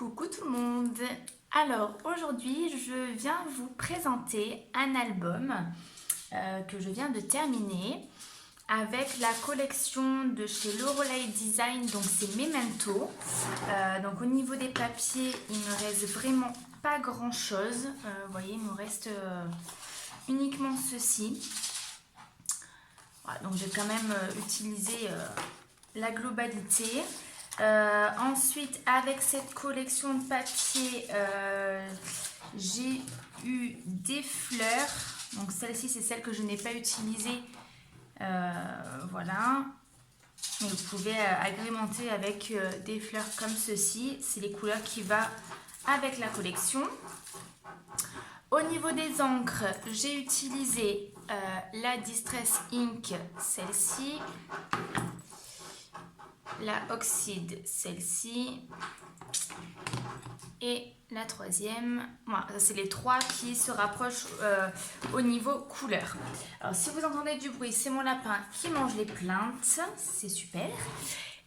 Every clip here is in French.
Coucou tout le monde. Alors aujourd'hui je viens vous présenter un album que je viens de terminer avec la collection de chez Lorelei Design, donc c'est Memento. Donc au niveau des papiers il me reste vraiment pas grand chose, vous voyez il me reste uniquement ceci. Voilà, donc j'ai quand même utilisé la globalité. Ensuite, avec cette collection de papier, j'ai eu des fleurs. Donc celle-ci, c'est celle que je n'ai pas utilisée. Voilà. Et vous pouvez agrémenter avec des fleurs comme ceci. C'est les couleurs qui vont avec la collection. Au niveau des encres, j'ai utilisé la Distress Ink, celle-ci. La Oxide, celle-ci. Et la troisième, voilà, c'est les trois qui se rapprochent au niveau couleur. Alors si vous entendez du bruit, c'est mon lapin qui mange les plaintes, c'est super.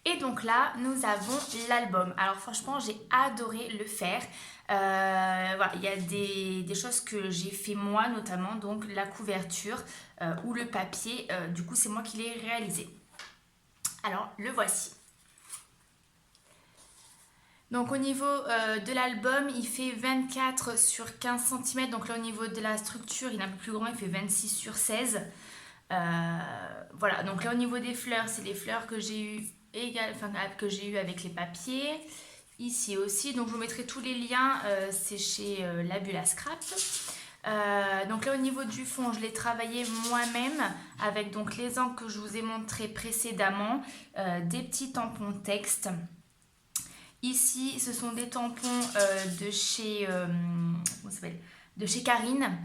Et donc là, nous avons l'album. Alors franchement, j'ai adoré le faire. Voilà, il y a des choses que j'ai fait moi, notamment donc la couverture ou le papier. Du coup, c'est moi qui l'ai réalisé. Alors, le voici. Donc au niveau de l'album, il fait 24 sur 15 cm. Donc là au niveau de la structure, il est un peu plus grand, il fait 26 sur 16. Voilà, donc là au niveau des fleurs, c'est les fleurs que j'ai eues avec les papiers. Ici aussi, donc je vous mettrai tous les liens, c'est chez Labula Scrap. Donc là au niveau du fond, je l'ai travaillé moi-même avec donc les encres que je vous ai montré précédemment, des petits tampons texte. Ici, ce sont des tampons de chez Karine.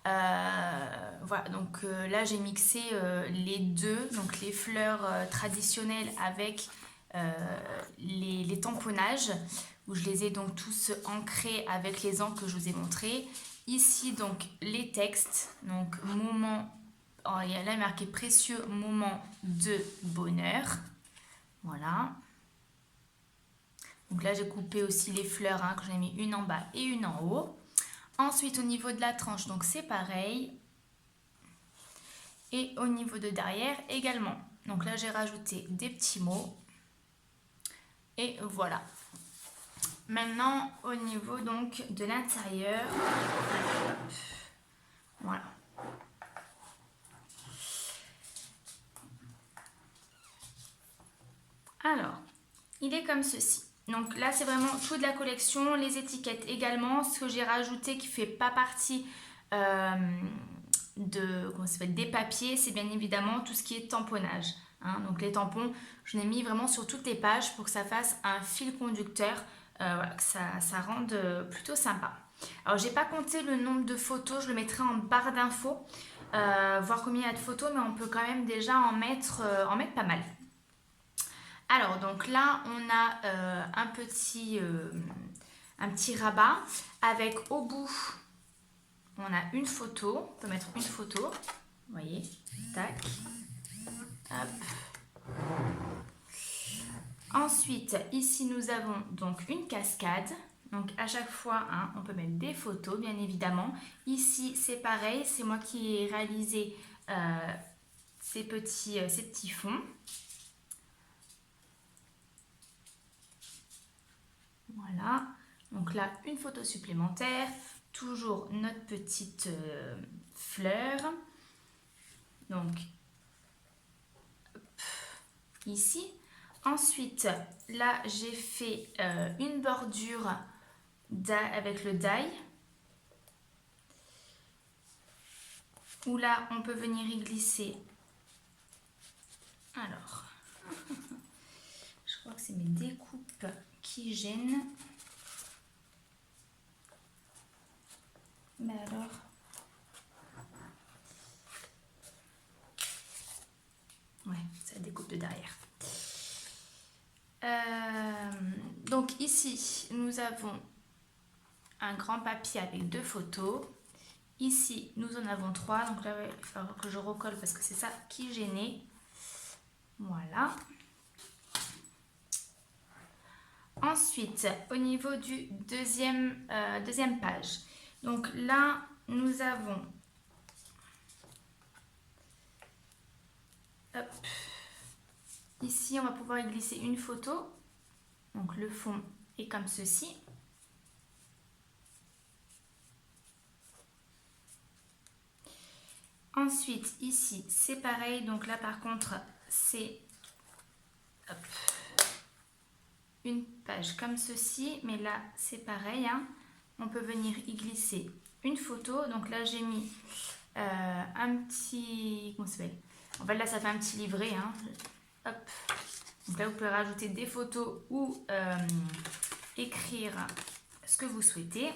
Voilà, donc là j'ai mixé les deux, donc les fleurs traditionnelles avec les tamponnages, où je les ai donc tous ancrés avec les encres que je vous ai montrés. Ici donc les textes, donc moment, il y a là marqué précieux moment de bonheur. Voilà. Donc là, j'ai coupé aussi les fleurs, que j'en ai mis une en bas et une en haut. Ensuite, au niveau de la tranche, donc c'est pareil. Et au niveau de derrière également. Donc là, j'ai rajouté des petits mots. Et voilà. Maintenant, au niveau donc de l'intérieur. Voilà. Alors, il est comme ceci. Donc là, c'est vraiment toute la collection, les étiquettes également. Ce que j'ai rajouté qui ne fait pas partie des papiers, c'est bien évidemment tout ce qui est tamponnage. Donc les tampons, je l'ai mis vraiment sur toutes les pages pour que ça fasse un fil conducteur, voilà, que ça rende plutôt sympa. Alors, j'ai pas compté le nombre de photos, je le mettrai en barre d'infos, voir combien il y a de photos, mais on peut quand même déjà en mettre pas mal. Alors, donc là, on a un petit rabat avec au bout, on a une photo. On peut mettre une photo. Vous voyez, tac. Hop. Ensuite, ici, nous avons donc une cascade. Donc, à chaque fois, on peut mettre des photos, bien évidemment. Ici, c'est pareil. C'est moi qui ai réalisé ces petits fonds. Voilà, donc là une photo supplémentaire, toujours notre petite fleur. Donc ici. Ensuite, là j'ai fait une bordure avec le die. Où là on peut venir y glisser. Alors, je crois que c'est mes découpes qui gênent. Mais alors, ouais, ça découpe de derrière. Donc ici, nous avons un grand papier avec 2 photos. Ici, nous en avons 3. Donc là, il va falloir que je recolle parce que c'est ça qui gênait. Voilà. Ensuite, au niveau du deuxième page, donc là, nous avons, hop, ici, on va pouvoir y glisser une photo. Donc le fond est comme ceci. Ensuite, ici, c'est pareil. Donc là, par contre, c'est une page comme ceci. Mais là, c'est pareil, hein. On peut venir y glisser une photo. Donc là, j'ai mis un petit... Comment ça s'appelle? En fait, là, ça fait un petit livret, hein. Hop. Donc là, vous pouvez rajouter des photos ou écrire ce que vous souhaitez.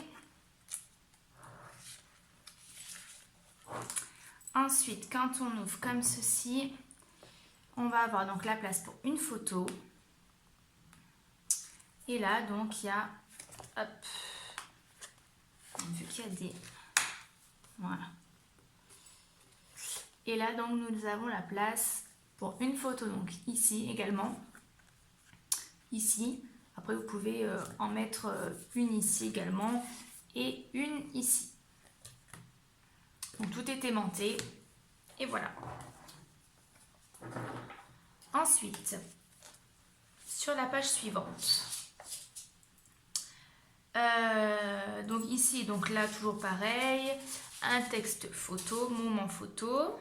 Ensuite, quand on ouvre comme ceci, on va avoir donc la place pour une photo. Et là, donc, il y a, hop, vu qu'il y a des... Voilà. Et là, donc, nous avons la place pour une photo, donc ici également. Ici. Après, vous pouvez en mettre une ici également et une ici. Donc, tout est aimanté. Et voilà. Ensuite, sur la page suivante. Donc ici, donc là, toujours pareil. Un texte photo, moment photo.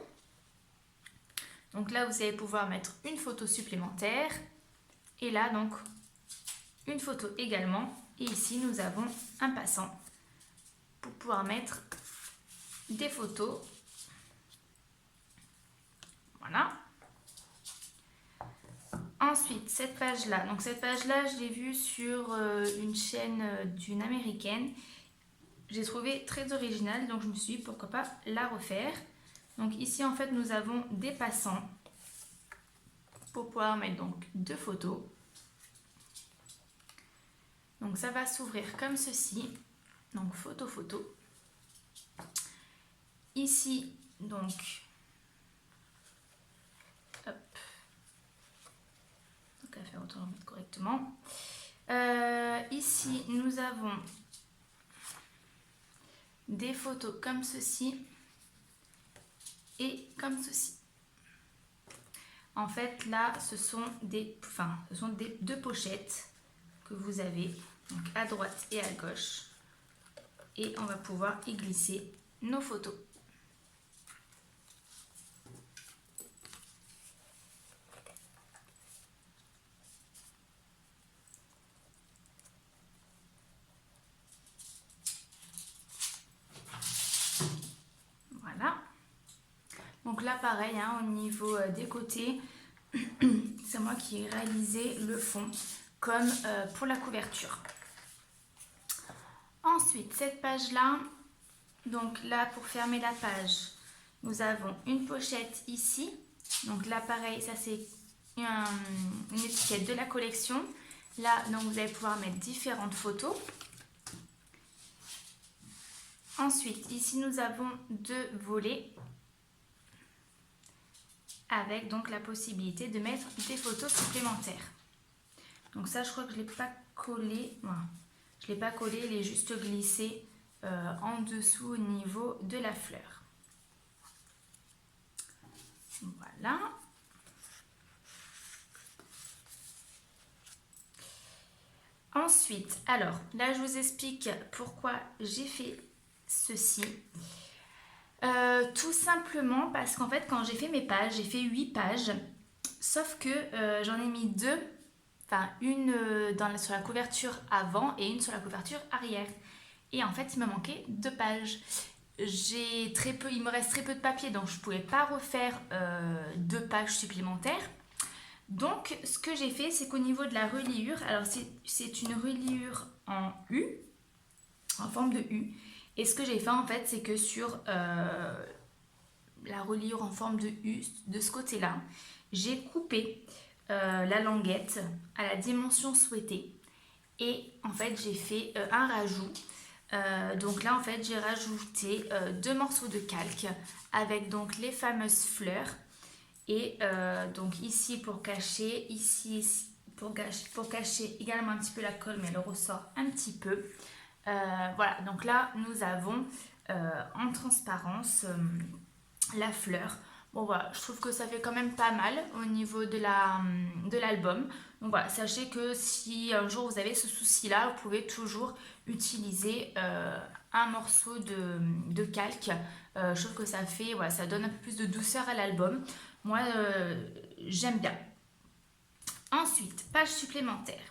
Donc là, vous allez pouvoir mettre une photo supplémentaire. Et là, donc, une photo également. Et ici, nous avons un passant pour pouvoir mettre des photos. Voilà. Ensuite, cette page-là. Donc, cette page-là, je l'ai vue sur une chaîne d'une américaine. J'ai trouvé très originale, donc je me suis dit pourquoi pas la refaire. Donc, ici, en fait, nous avons des passants pour pouvoir mettre donc deux photos. Donc, ça va s'ouvrir comme ceci. Donc, photo, photo. Ici, donc, hop. Donc, à faire autant correctement. Ici, nous avons des photos comme ceci et comme ceci. En fait, là, ce sont deux pochettes que vous avez, donc à droite et à gauche. Et on va pouvoir y glisser nos photos. Voilà. Donc là, pareil, hein, au niveau des côtés, c'est moi qui ai réalisé le fond, comme pour la couverture. Ensuite, cette page-là, donc là, pour fermer la page, nous avons une pochette ici. Donc là, pareil, ça c'est une étiquette de la collection. Là, donc, vous allez pouvoir mettre différentes photos. Ensuite, ici, nous avons deux volets avec donc la possibilité de mettre des photos supplémentaires. Donc ça, je crois que je ne l'ai pas collé. Voilà. Je ne l'ai pas collé, il est juste glissé en dessous au niveau de la fleur. Voilà. Ensuite, alors là, je vous explique pourquoi j'ai fait ceci. Tout simplement parce qu'en fait, quand j'ai fait mes pages, j'ai fait 8 pages. Sauf que j'en ai mis deux. Enfin, une sur la couverture avant et une sur la couverture arrière. Et en fait, il me manquait 2 pages. Il me reste très peu de papier, donc je ne pouvais pas refaire 2 pages supplémentaires. Donc, ce que j'ai fait, c'est qu'au niveau de la reliure, alors c'est une reliure en U, en forme de U. Et ce que j'ai fait, en fait, c'est que sur la reliure en forme de U, de ce côté-là, j'ai coupé la languette à la dimension souhaitée. Et en fait, j'ai fait un rajout. Donc là, en fait, j'ai rajouté 2 morceaux de calque avec donc les fameuses fleurs. Et donc ici pour cacher, ici pour cacher également un petit peu la colle, mais elle ressort un petit peu. Voilà, donc là nous avons en transparence la fleur. Bon voilà, je trouve que ça fait quand même pas mal au niveau de l'album. Donc voilà, sachez que si un jour vous avez ce souci-là, vous pouvez toujours utiliser un morceau de calque. Je trouve que ça fait, voilà, ça donne un peu plus de douceur à l'album. Moi, j'aime bien. Ensuite, page supplémentaire.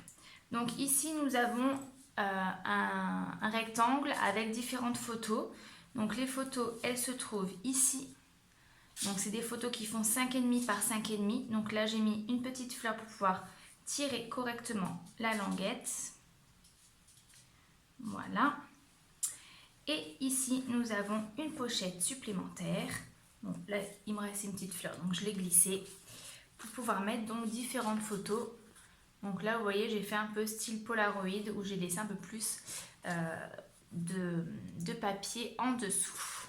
Donc ici, nous avons un rectangle avec différentes photos. Donc les photos, elles se trouvent ici. Donc c'est des photos qui font 5,5 par 5,5. Donc là, j'ai mis une petite fleur pour pouvoir tirer correctement la languette. Voilà. Et ici, nous avons une pochette supplémentaire. Bon, là, il me reste une petite fleur, donc je l'ai glissée pour pouvoir mettre donc différentes photos. Donc là, vous voyez, j'ai fait un peu style Polaroid où j'ai laissé un peu plus de papier en dessous.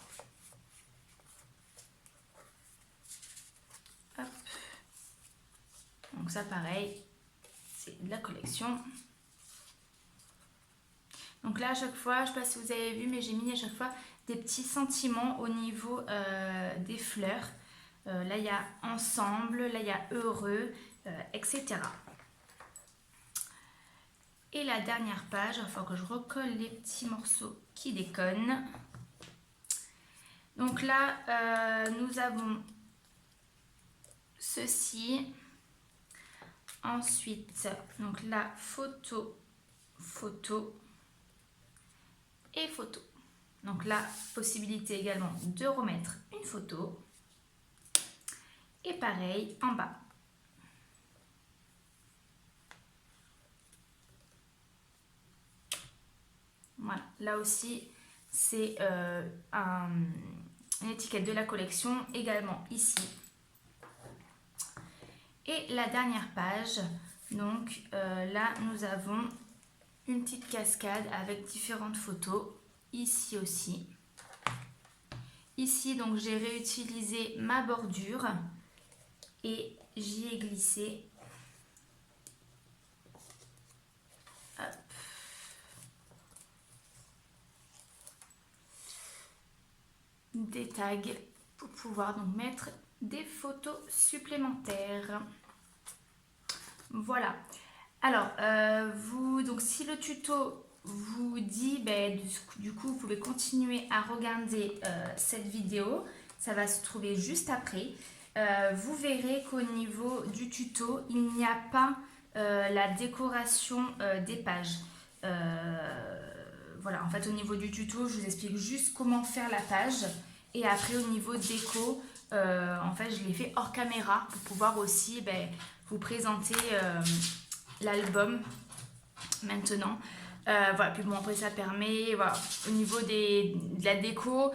Hop. Donc ça, pareil, c'est de la collection. Donc là, à chaque fois, je ne sais pas si vous avez vu, mais j'ai mis à chaque fois des petits sentiments au niveau des fleurs. Là, il y a ensemble, là, il y a heureux, etc. Et la dernière page, il faut que je recolle les petits morceaux qui déconnent. Donc là, nous avons ceci. Ensuite, donc la photo, photo et photo. Donc la possibilité également de remettre une photo. Et pareil en bas. Voilà, là aussi c'est une étiquette de la collection, également ici. Et la dernière page, donc là nous avons une petite cascade avec différentes photos, ici aussi. Ici donc j'ai réutilisé ma bordure et j'y ai glissé des tags pour pouvoir donc mettre des photos supplémentaires. Voilà. Alors, donc si le tuto vous dit, du coup, vous pouvez continuer à regarder cette vidéo. Ça va se trouver juste après. Vous verrez qu'au niveau du tuto, il n'y a pas la décoration des pages. Voilà, en fait, au niveau du tuto, je vous explique juste comment faire la page. Et après, au niveau déco, en fait, je l'ai fait hors caméra pour pouvoir aussi vous présenter l'album maintenant. Voilà, puis bon, après, ça permet, voilà, au niveau de la déco,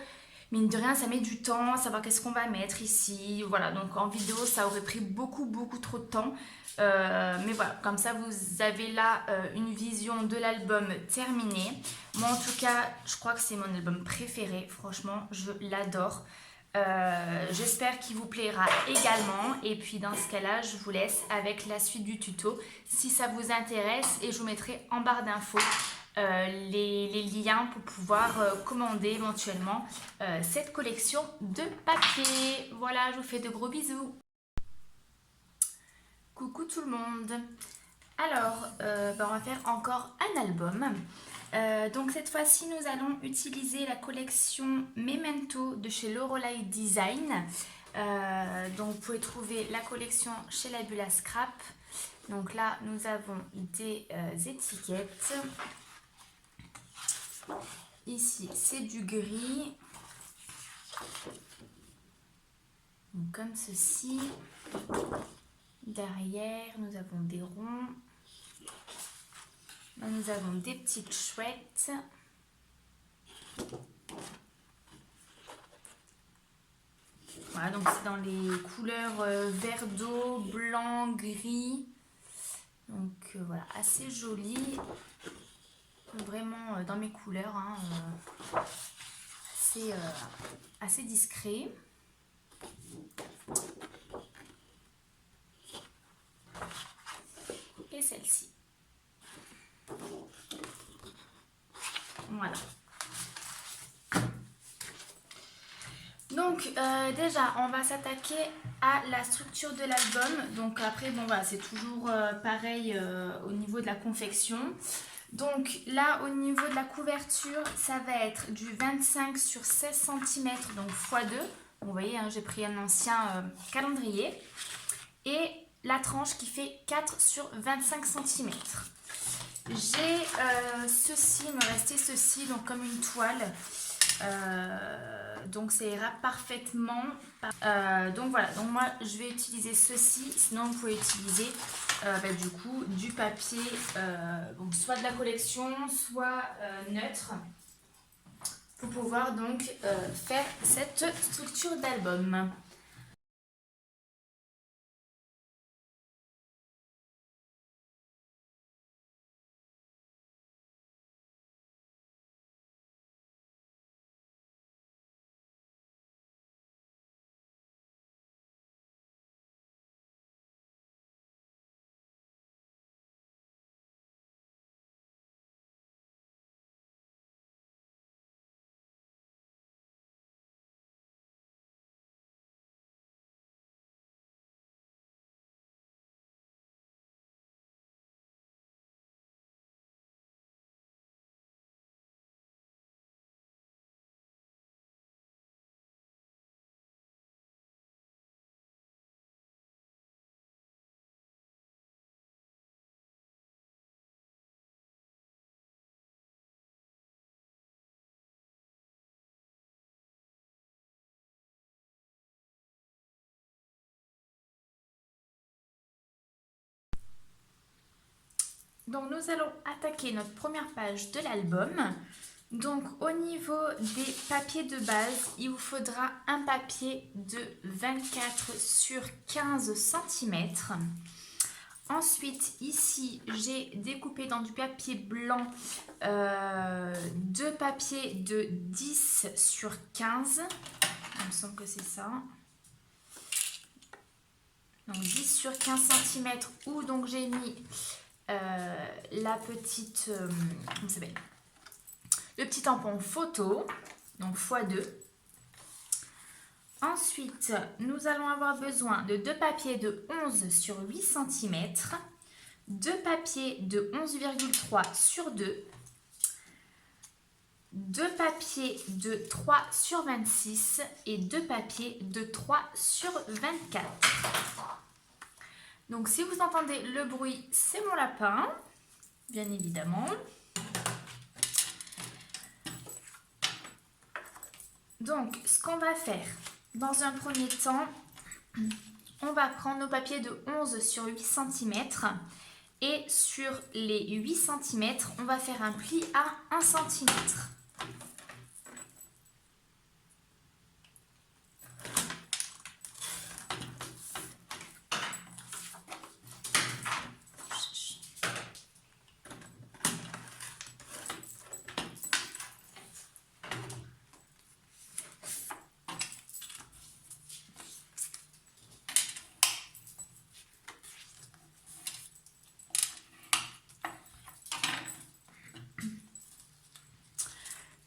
mine de rien, ça met du temps à savoir qu'est-ce qu'on va mettre ici. Voilà, donc en vidéo, ça aurait pris beaucoup trop de temps. Mais voilà, comme ça, vous avez là une vision de l'album terminé. Moi, en tout cas, je crois que c'est mon album préféré. Franchement, je l'adore. J'espère qu'il vous plaira également. Et puis, dans ce cas-là, je vous laisse avec la suite du tuto si ça vous intéresse. Et je vous mettrai en barre d'infos les liens pour pouvoir commander éventuellement cette collection de papier. Voilà, je vous fais de gros bisous. Coucou tout le monde. Alors, on va faire encore un album. Donc cette fois-ci, nous allons utiliser la collection Memento de chez Lorelei Design. Donc vous pouvez trouver la collection chez la Bulle à Scrap. Donc là, nous avons des étiquettes. Ici, c'est du gris. Donc, comme ceci. Derrière, nous avons des ronds. Là, nous avons des petites chouettes. Voilà, donc c'est dans les couleurs vert d'eau, blanc, gris. Donc voilà, assez joli. Vraiment dans mes couleurs, hein, assez discret. Et celle-ci. Voilà. Donc déjà on va s'attaquer à la structure de l'album. Donc après bon voilà, c'est toujours pareil au niveau de la confection. Donc là au niveau de la couverture, ça va être du 25 sur 16 cm donc x2. Vous voyez hein, j'ai pris un ancien calendrier. Et la tranche qui fait 4 sur 25 cm. J'ai ceci, il me restait ceci donc comme une toile. Donc ça ira parfaitement. Donc voilà, donc moi je vais utiliser ceci, sinon vous pouvez utiliser du coup du papier, donc soit de la collection, soit neutre, pour pouvoir donc faire cette structure d'album. Donc nous allons attaquer notre première page de l'album. Donc au niveau des papiers de base, il vous faudra un papier de 24 sur 15 cm. Ensuite, ici, j'ai découpé dans du papier blanc deux papiers de 10 sur 15. Il me semble que c'est ça. Donc 10 sur 15 cm où donc j'ai mis la petite, comment ça s'appelle, le petit tampon photo, donc x2. Ensuite, nous allons avoir besoin de deux papiers de 11 sur 8 cm, deux papiers de 11,3 sur 2, deux papiers de 3 sur 26 et deux papiers de 3 sur 24. Donc si vous entendez le bruit, c'est mon lapin, bien évidemment. Donc ce qu'on va faire, dans un premier temps, on va prendre nos papiers de 11 sur 8 cm et sur les 8 cm, on va faire un pli à 1 cm.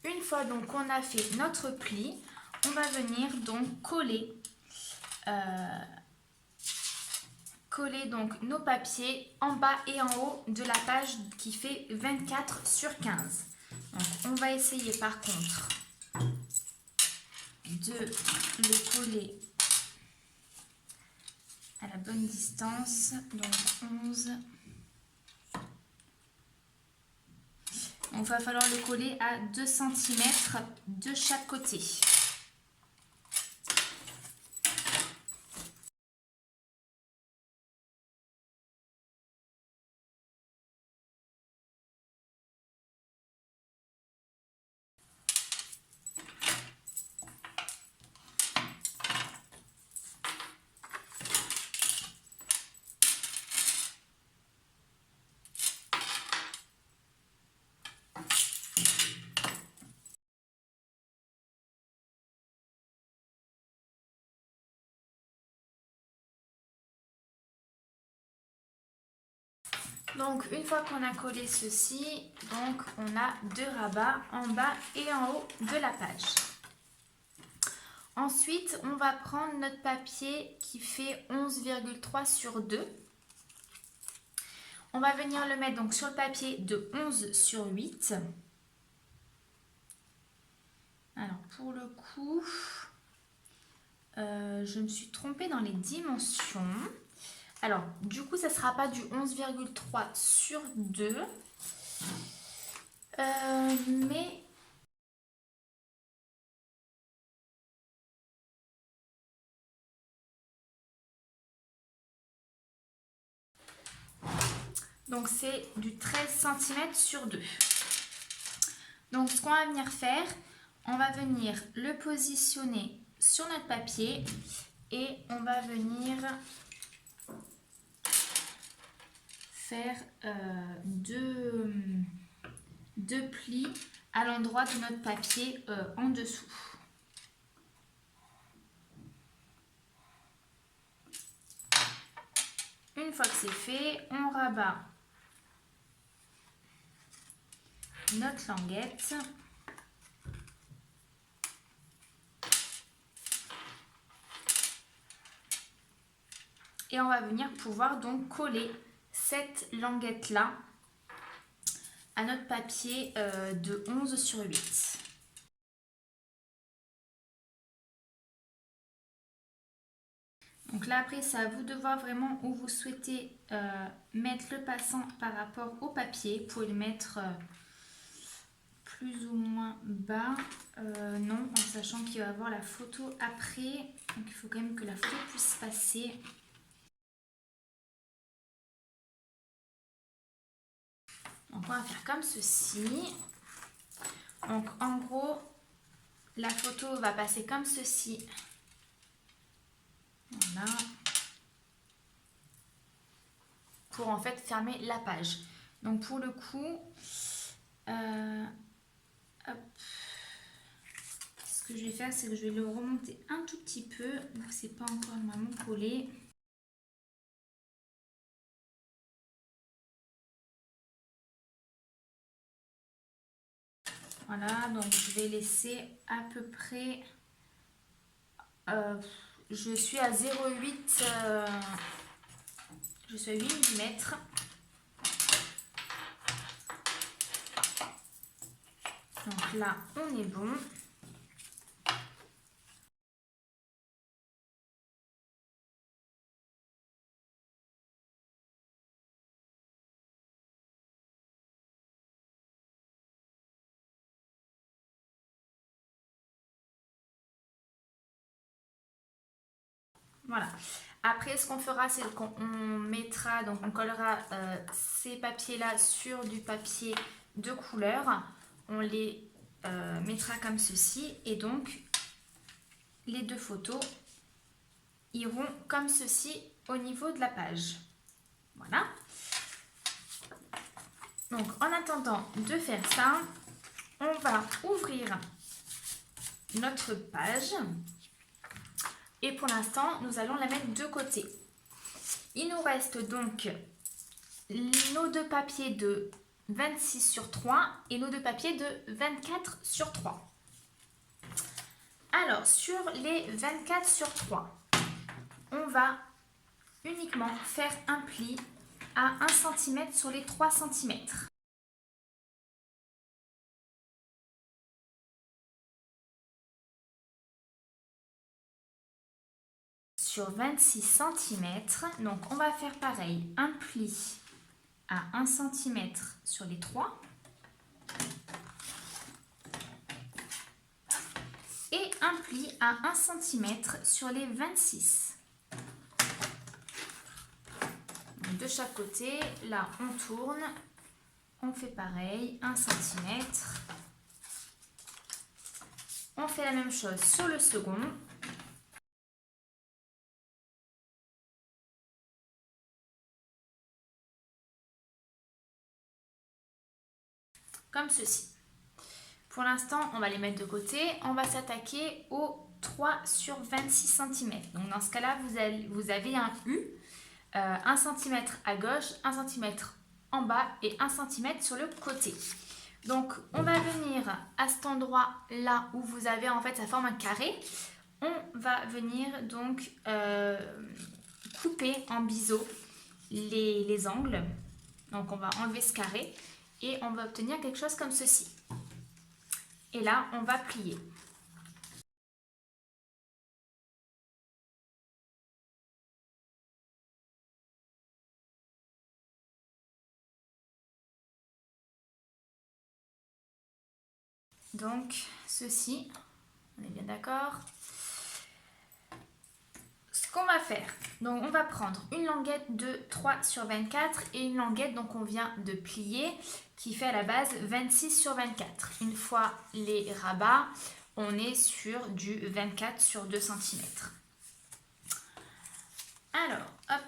Une fois donc on a fait notre pli, on va venir donc coller donc nos papiers en bas et en haut de la page qui fait 24 sur 15. Donc on va essayer par contre de le coller à la bonne distance, donc 11. Donc il va falloir le coller à 2 cm de chaque côté. Donc une fois qu'on a collé ceci, donc on a 2 rabats en bas et en haut de la page. Ensuite, on va prendre notre papier qui fait 11,3 sur 2. On va venir le mettre donc sur le papier de 11 sur 8. Alors pour le coup, je me suis trompée dans les dimensions. Alors du coup, ça ne sera pas du 11,3 sur 2. Mais donc c'est du 13 cm sur 2. Donc ce qu'on va venir faire, on va venir le positionner sur notre papier et on va venir faire deux plis à l'endroit de notre papier en dessous. Une fois que c'est fait, on rabat notre languette. Et on va venir pouvoir donc coller cette languette-là à notre papier de 11 sur 8. Donc là après c'est à vous de voir vraiment où vous souhaitez mettre le passant par rapport au papier. Vous pouvez le mettre plus ou moins bas, non, en sachant qu'il va y avoir la photo après. Donc il faut quand même que la photo puisse passer. Donc on va faire comme ceci. Donc en gros, la photo va passer comme ceci. Voilà. Pour en fait fermer la page. Donc pour le coup, hop. Ce que je vais faire, c'est que je vais le remonter un tout petit peu. Donc c'est pas encore normalement collé. Voilà, donc je vais laisser à peu près... je suis à 0,8 je suis à 8 mm. Donc là, on est bon. Voilà. Après, ce qu'on fera, c'est qu'on mettra, donc on collera ces papiers-là sur du papier de couleur. On les mettra comme ceci et donc les deux photos iront comme ceci au niveau de la page. Voilà. Donc en attendant de faire ça, on va ouvrir notre page. Et pour l'instant, nous allons la mettre de côté. Il nous reste donc nos deux papiers de 26 sur 3 et nos deux papiers de 24 sur 3. Alors, sur les 24 sur 3, on va uniquement faire un pli à 1 cm sur les 3 cm. Sur 26 cm, donc on va faire pareil, un pli à 1 cm sur les 3 et un pli à 1 cm sur les 26. Donc de chaque côté, là on tourne, on fait pareil, 1 cm. On fait la même chose sur le second. Comme ceci. Pour l'instant, on va les mettre de côté. On va s'attaquer aux 3 sur 26 cm. Donc dans ce cas-là, vous avez un U, 1 cm à gauche, 1 cm en bas et 1 cm sur le côté. Donc on va venir à cet endroit là où vous avez en fait ça forme un carré. On va venir donc couper en biseau les angles. Donc on va enlever ce carré et on va obtenir quelque chose comme ceci. Et là on va plier. Donc ceci, on est bien d'accord. Ce qu'on va faire, donc on va prendre une languette de 3 sur 24 et une languette donc on vient de plier qui fait à la base 26 sur 24. Une fois les rabats, on est sur du 24 sur 2 cm. Alors, hop.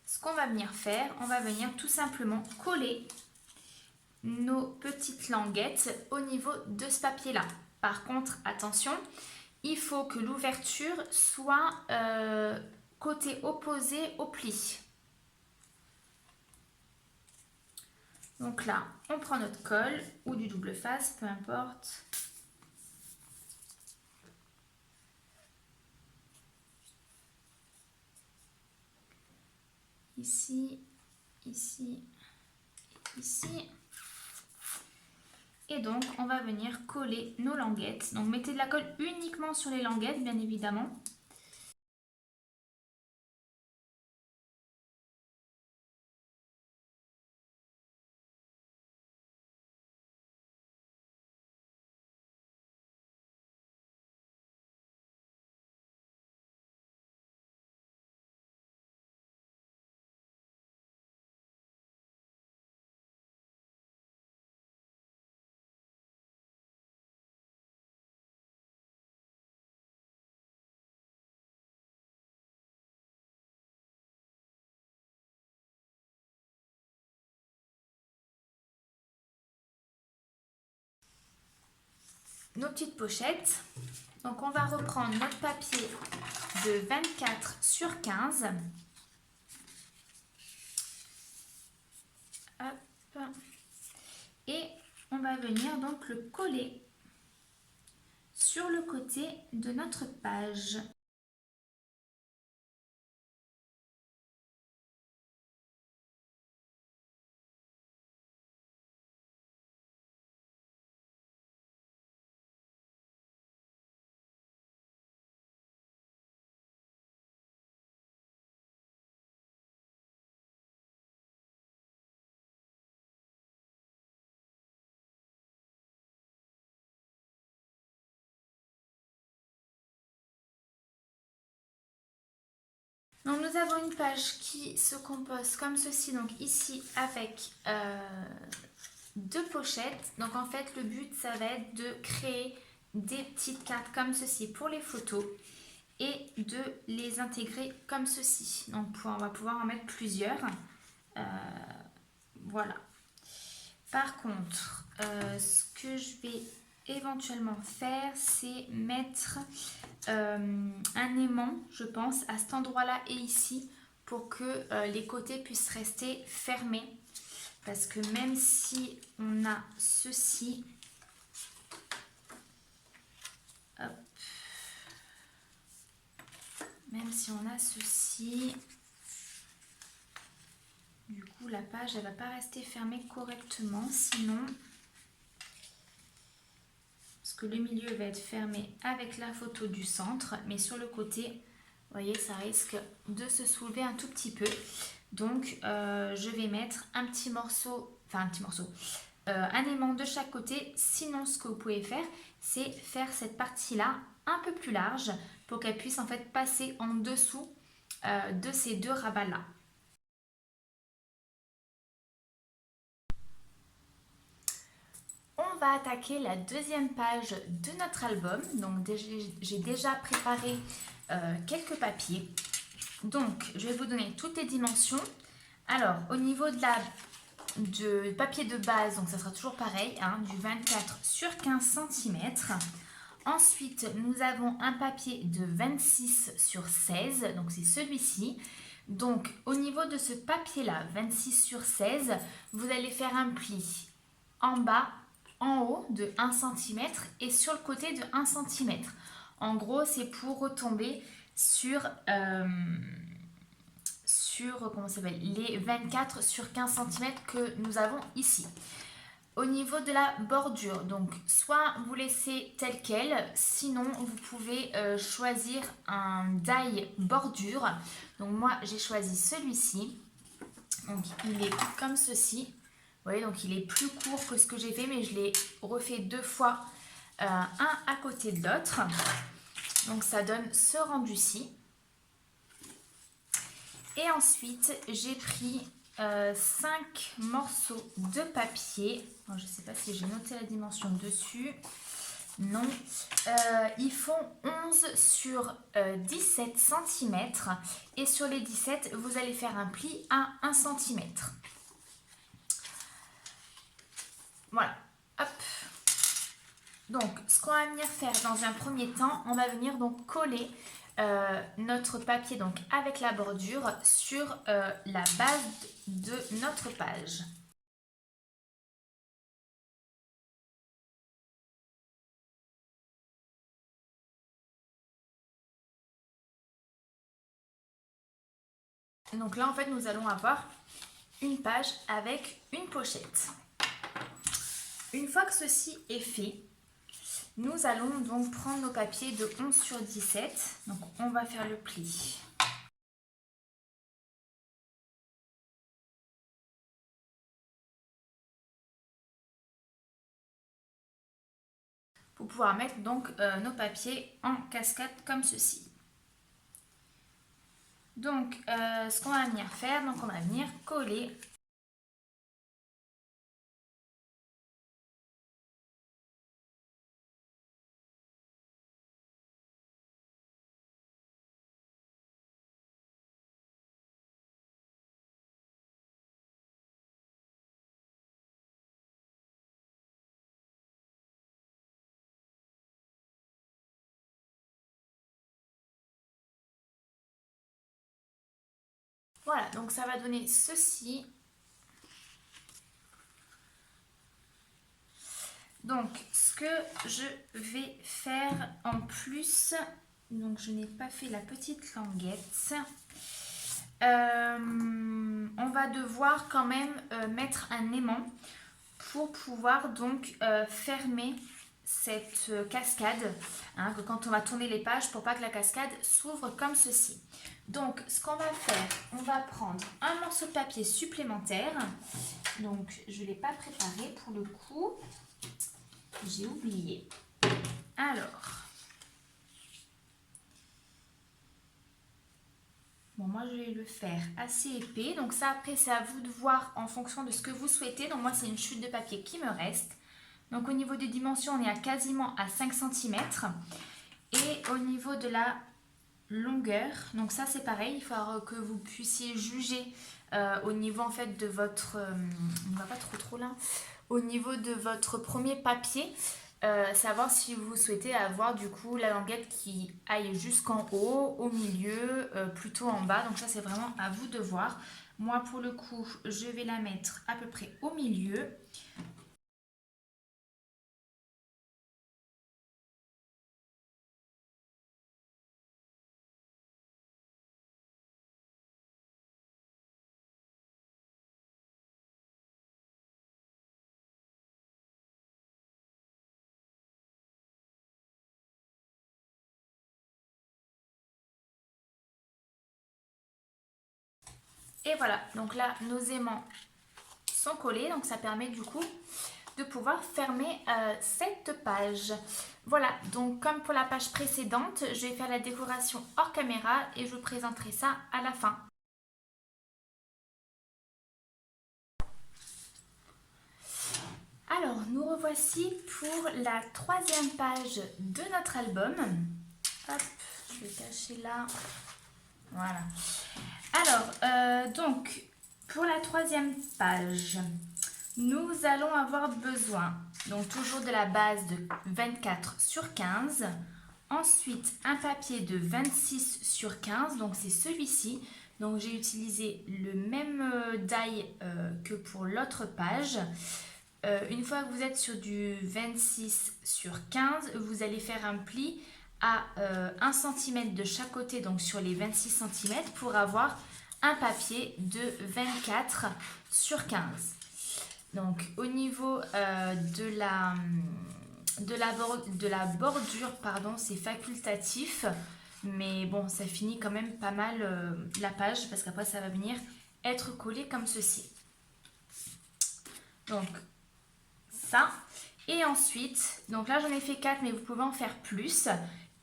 Ce qu'on va venir faire, on va venir tout simplement coller nos petites languettes au niveau de ce papier-là. Par contre, attention, il faut que l'ouverture soit côté opposé au pli. Donc là, on prend notre colle ou du double face, peu importe. Ici, ici, ici. Et donc, on va venir coller nos languettes. Donc, mettez de la colle uniquement sur les languettes, bien évidemment. Nos petites pochettes. Donc, on va reprendre notre papier de 24 sur 15. Hop. Et on va venir donc le coller sur le côté de notre page. Donc nous avons une page qui se compose comme ceci, donc ici avec deux pochettes. Donc en fait le but ça va être de créer des petites cartes comme ceci pour les photos et de les intégrer comme ceci. Donc on va pouvoir en mettre plusieurs. Voilà. Par contre, ce que je vais éventuellement faire, c'est mettre un aimant, je pense, à cet endroit-là et ici pour que les côtés puissent rester fermés. Parce que même si on a ceci, hop, même si on a ceci, du coup la page elle va pas rester fermée correctement, sinon, parce que le milieu va être fermé avec la photo du centre, mais sur le côté, vous voyez, ça risque de se soulever un tout petit peu. Donc je vais mettre un petit morceau, un aimant de chaque côté. Sinon ce que vous pouvez faire, c'est faire cette partie-là un peu plus large pour qu'elle puisse en fait passer en dessous de ces deux rabats-là. On va attaquer la deuxième page de notre album. Donc j'ai déjà préparé quelques papiers. Donc je vais vous donner toutes les dimensions. Alors au niveau du papier de base, donc ça sera toujours pareil, hein, du 24 sur 15 cm. Ensuite, nous avons un papier de 26 sur 16, donc c'est celui-ci. Donc, au niveau de ce papier-là, 26 sur 16, vous allez faire un pli en bas, en haut de 1 cm et sur le côté de 1 cm. En gros, c'est pour retomber sur, comment ça s'appelle, les 24 sur 15 cm que nous avons ici. Au niveau de la bordure, donc soit vous laissez tel quel, sinon vous pouvez choisir un die bordure. Donc moi j'ai choisi celui-ci, donc il est comme ceci. Vous voyez, donc il est plus court que ce que j'ai fait, mais je l'ai refait 2 fois, un à côté de l'autre. Donc ça donne ce rendu-ci. Et ensuite j'ai pris 5 morceaux de papier. Alors, je ne sais pas si j'ai noté la dimension dessus. Non. Ils font 11 sur 17 cm. Et sur les 17, vous allez faire un pli à 1 cm. Voilà. Hop. Donc, ce qu'on va venir faire dans un premier temps, on va venir donc coller notre papier donc avec la bordure sur la base de notre page. Donc là en fait nous allons avoir une page avec une pochette. Une fois que ceci est fait, nous allons donc prendre nos papiers de 11 sur 17. Donc on va faire le pli. Pour pouvoir mettre donc nos papiers en cascade comme ceci. Donc ce qu'on va venir faire, donc on va venir coller voilà, donc ça va donner ceci. Donc, ce que je vais faire en plus, donc je n'ai pas fait la petite languette. On va devoir quand même mettre un aimant pour pouvoir donc fermer cette cascade, hein, que quand on va tourner les pages pour pas que la cascade s'ouvre comme ceci. Donc ce qu'on va faire, on va prendre un morceau de papier supplémentaire. Donc je ne l'ai pas préparé pour le coup, j'ai oublié. Alors, bon, moi je vais le faire assez épais, donc ça après c'est à vous de voir en fonction de ce que vous souhaitez. Donc moi c'est une chute de papier qui me reste. Donc au niveau des dimensions on est à quasiment à 5 cm. Et au niveau de la longueur, donc ça c'est pareil, il faudra que vous puissiez juger au niveau en fait de votre, on va pas trop là, au niveau de votre premier papier. Savoir si vous souhaitez avoir du coup la languette qui aille jusqu'en haut, au milieu, plutôt en bas. Donc ça c'est vraiment à vous de voir. Moi pour le coup je vais la mettre à peu près au milieu. Et voilà, donc là nos aimants sont collés, donc ça permet du coup de pouvoir fermer cette page. Voilà, donc comme pour la page précédente, je vais faire la décoration hors caméra et je vous présenterai ça à la fin. Alors, nous revoici pour la 3e page de notre album. Hop, je vais cacher là. Voilà. Alors, donc, pour la 3e page, nous allons avoir besoin, donc toujours de la base de 24 sur 15. Ensuite, un papier de 26 sur 15, donc c'est celui-ci. Donc j'ai utilisé le même die que pour l'autre page. Une fois que vous êtes sur du 26 sur 15, vous allez faire un pli à 1 cm de chaque côté, donc sur les 26 cm, pour avoir un papier de 24 sur 15. Donc au niveau de la bordure, pardon, c'est facultatif, mais bon, ça finit quand même pas mal la page, parce qu'après ça va venir être collé comme ceci. Donc ça, et ensuite, donc là j'en ai fait 4, mais vous pouvez en faire plus.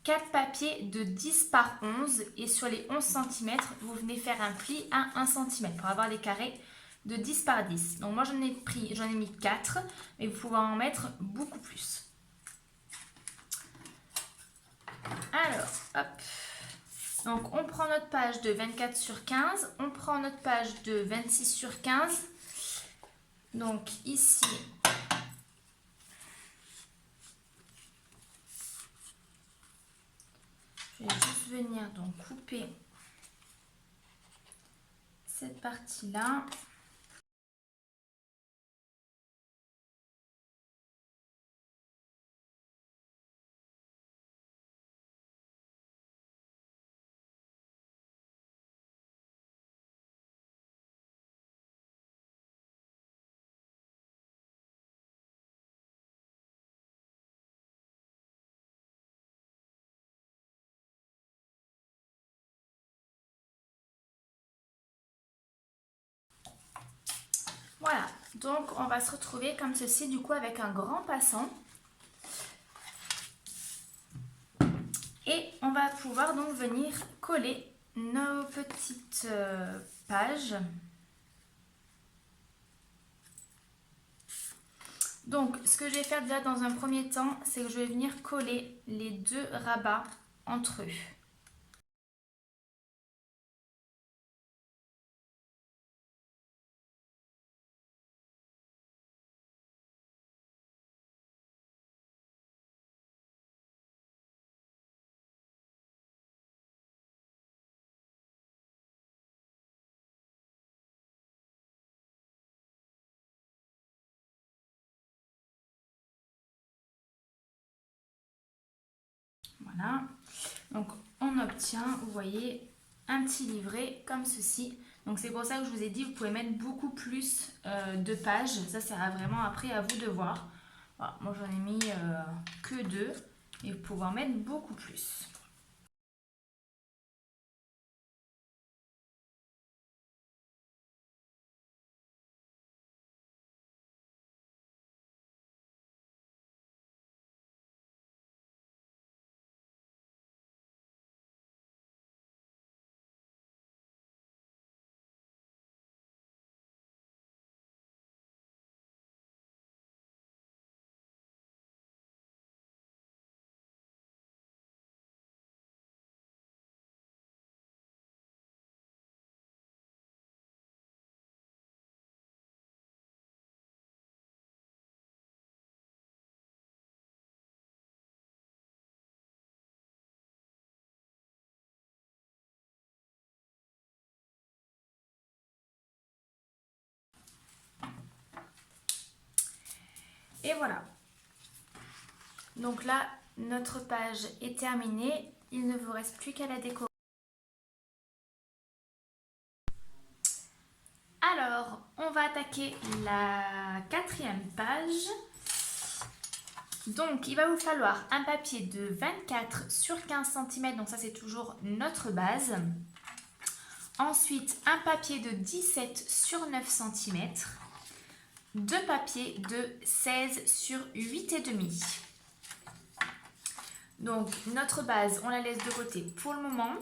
4 papiers de 10 par 11, et sur les 11 cm, vous venez faire un pli à 1 cm pour avoir des carrés de 10 par 10. Donc moi j'en ai mis 4, mais vous pouvez en mettre beaucoup plus. Alors, hop. Donc on prend notre page de 24 sur 15, on prend notre page de 26 sur 15. Donc ici, je vais juste venir donc couper cette partie-là. Voilà, donc on va se retrouver comme ceci du coup avec un grand passant. Et on va pouvoir donc venir coller nos petites pages. Donc ce que je vais faire déjà dans un premier temps, c'est que je vais venir coller les deux rabats entre eux. Voilà, donc on obtient, vous voyez, un petit livret comme ceci. Donc c'est pour ça que je vous ai dit, vous pouvez mettre beaucoup plus de pages. Ça sera vraiment après à vous de voir. Voilà, moi j'en ai mis que 2, et vous pouvez en mettre beaucoup plus. Et voilà. Donc là, notre page est terminée. Il ne vous reste plus qu'à la décorer. Alors, on va attaquer la 4e page. Donc, il va vous falloir un papier de 24 sur 15 cm. Donc ça, c'est toujours notre base. Ensuite, un papier de 17 sur 9 cm. Deux papiers de 16 sur 8,5. Donc, notre base, on la laisse de côté pour le moment.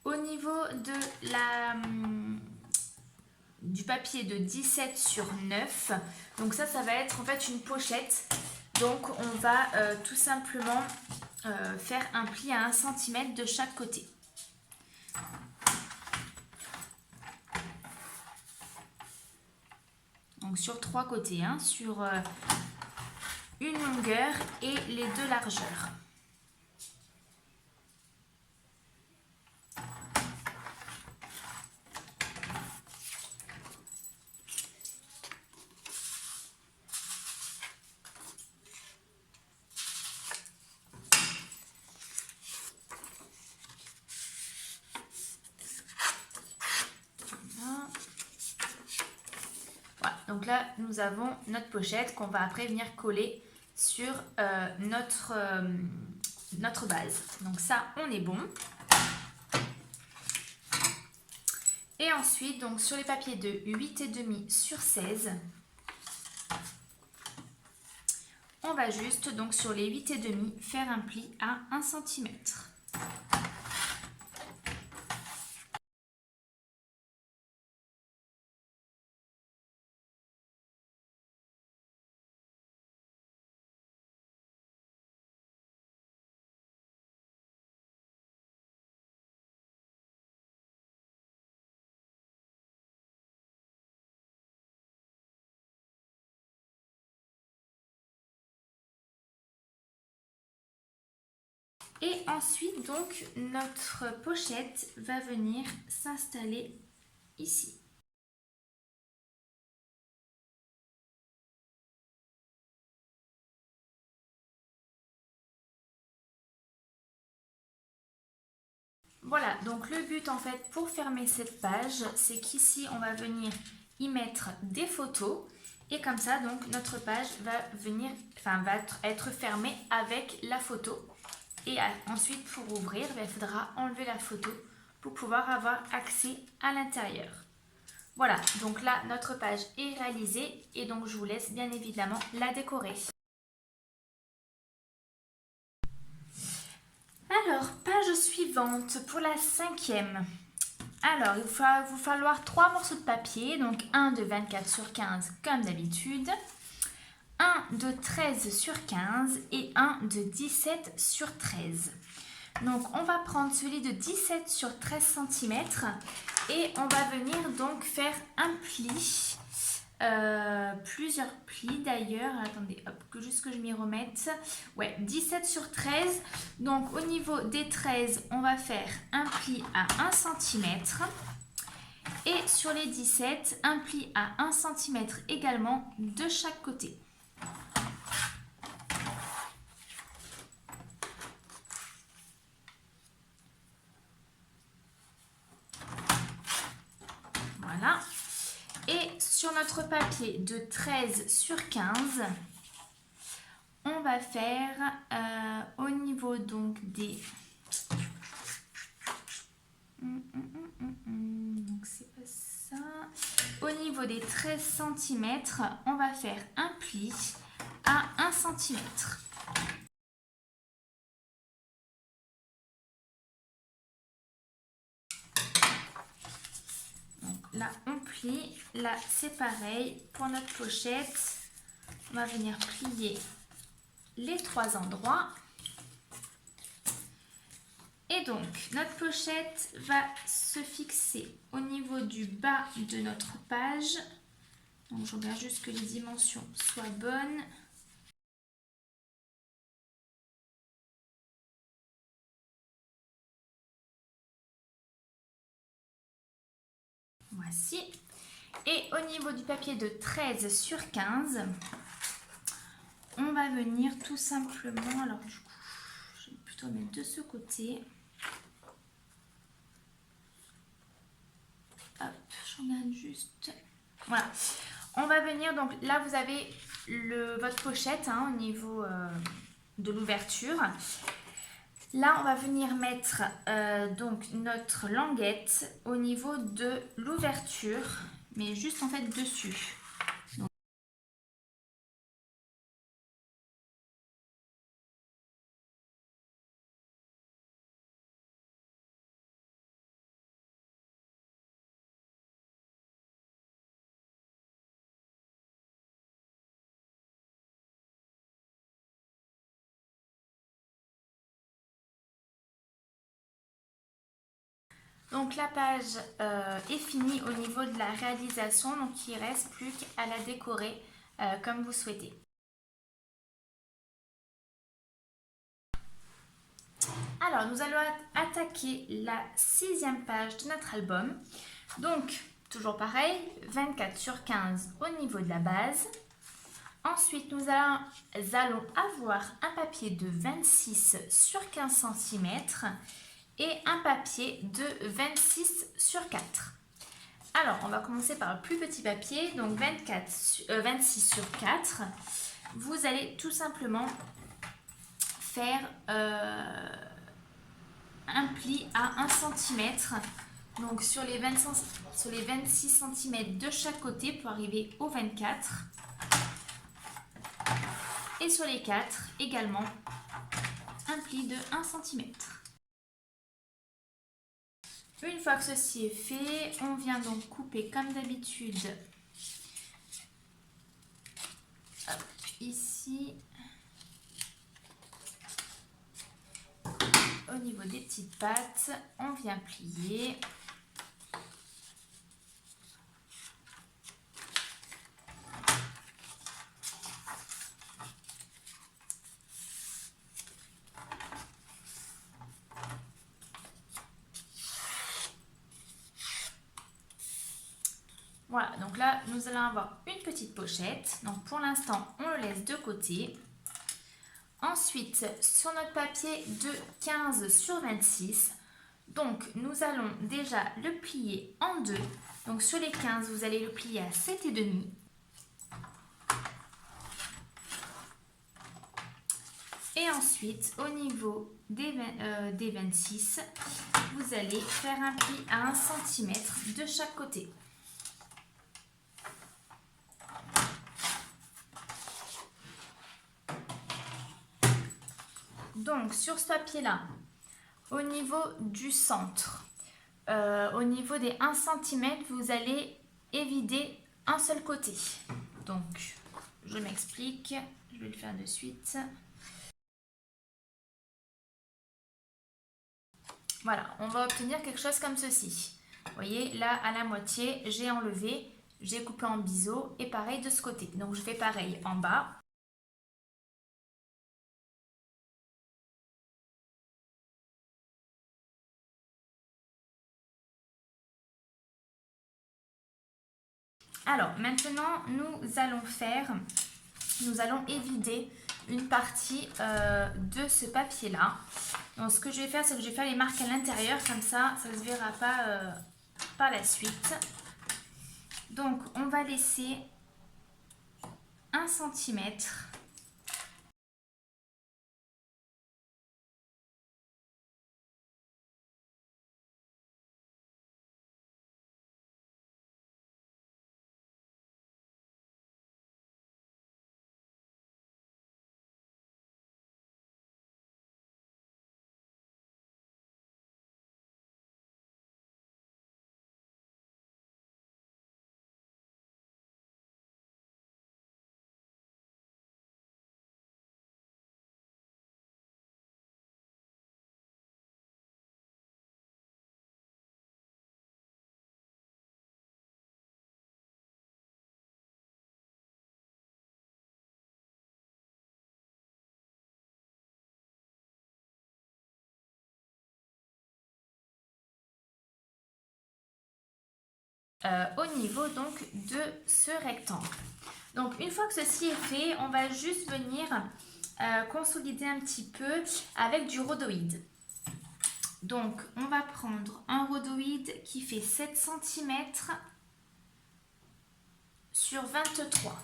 Au niveau du papier de 17 sur 9, donc ça va être en fait une pochette. Donc, on va tout simplement faire un pli à 1 cm de chaque côté. Donc, sur 3 côtés, hein, sur une longueur et les 2 largeurs. donc là nous avons notre pochette qu'on va après venir coller sur notre base. Donc ça, on est bon. Et ensuite, donc sur les papiers de 8,5 sur 16, on va juste, donc sur les 8,5, faire un pli à 1 cm. Et ensuite, donc, notre pochette va venir s'installer ici. Voilà, donc le but en fait pour fermer cette page, c'est qu'ici on va venir y mettre des photos et comme ça donc notre page va venir, va être fermée avec la photo. Et ensuite pour ouvrir, il faudra enlever la photo pour pouvoir avoir accès à l'intérieur. Voilà, donc là notre page est réalisée et donc je vous laisse bien évidemment la décorer. Alors, page suivante pour la 5e. Alors, il va vous falloir 3 morceaux de papier, donc un de 24 sur 15 comme d'habitude, un de 13 sur 15 et un de 17 sur 13. Donc, on va prendre celui de 17 sur 13 cm et on va venir donc faire un pli. Plusieurs plis d'ailleurs, attendez, hop, juste que je m'y remette. Ouais, 17 sur 13. Donc au niveau des 13, on va faire un pli à 1 cm. Et sur les 17, un pli à 1 cm également de chaque côté. Voilà. Et sur notre papier de 13 sur 15, on va faire au niveau donc des... Donc c'est pas ça. Au niveau des 13 cm, on va faire un pli à 1 cm. Là, on plie. Là, c'est pareil. Pour notre pochette, on va venir plier les 3 endroits. Et donc, notre pochette va se fixer au niveau du bas de notre page. Donc, je regarde juste que les dimensions soient bonnes. Voici. Et au niveau du papier de 13 sur 15, on va venir tout simplement, alors du coup, je vais plutôt mettre de ce côté. Hop, je regarde juste. Voilà. On va venir, donc là vous avez votre pochette au niveau de l'ouverture. Là, on va venir mettre donc notre languette au niveau de l'ouverture, mais juste en fait dessus. Donc, la page est finie au niveau de la réalisation, donc il ne reste plus qu'à la décorer comme vous souhaitez. Alors, nous allons attaquer la 6e page de notre album. Donc, toujours pareil, 24 sur 15 au niveau de la base. Ensuite, nous allons avoir un papier de 26 sur 15 cm et un papier de 26 sur 4. Alors, on va commencer par le plus petit papier, donc 26 sur 4. Vous allez tout simplement faire un pli à 1 cm. Donc sur les 26 cm de chaque côté pour arriver au 24. Et sur les 4 également un pli de 1 cm. Une fois que ceci est fait, on vient donc couper comme d'habitude ici au niveau des petites pattes, on vient plier. Voilà, donc là, nous allons avoir une petite pochette. Donc pour l'instant, on le laisse de côté. Ensuite, sur notre papier de 15 sur 26, donc nous allons déjà le plier en deux. Donc sur les 15, vous allez le plier à 7,5. Et ensuite, au niveau des 26, vous allez faire un pli à 1 cm de chaque côté. Donc sur ce papier-là, au niveau du centre, au niveau des 1 cm, vous allez évider un seul côté. Donc, je m'explique, je vais le faire de suite. Voilà, on va obtenir quelque chose comme ceci. Vous voyez, là, à la moitié, j'ai enlevé, j'ai coupé en biseau et pareil de ce côté. Donc, je fais pareil en bas. Alors, maintenant, nous allons évider une partie de ce papier-là. Donc, ce que je vais faire, c'est que je vais faire les marques à l'intérieur, comme ça ne se verra pas par la suite. Donc, on va laisser 1 cm. Au niveau donc de ce rectangle. Donc une fois que ceci est fait, on va juste venir consolider un petit peu avec du rhodoïde. Donc on va prendre un rhodoïde qui fait 7 cm sur 23.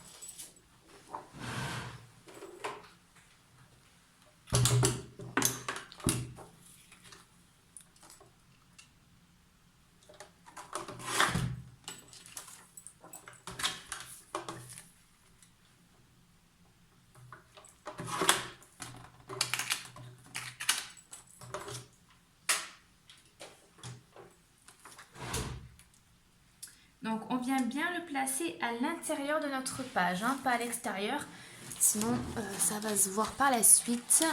Donc on vient bien le placer à l'intérieur de notre page, hein, pas à l'extérieur, sinon ça va se voir par la suite.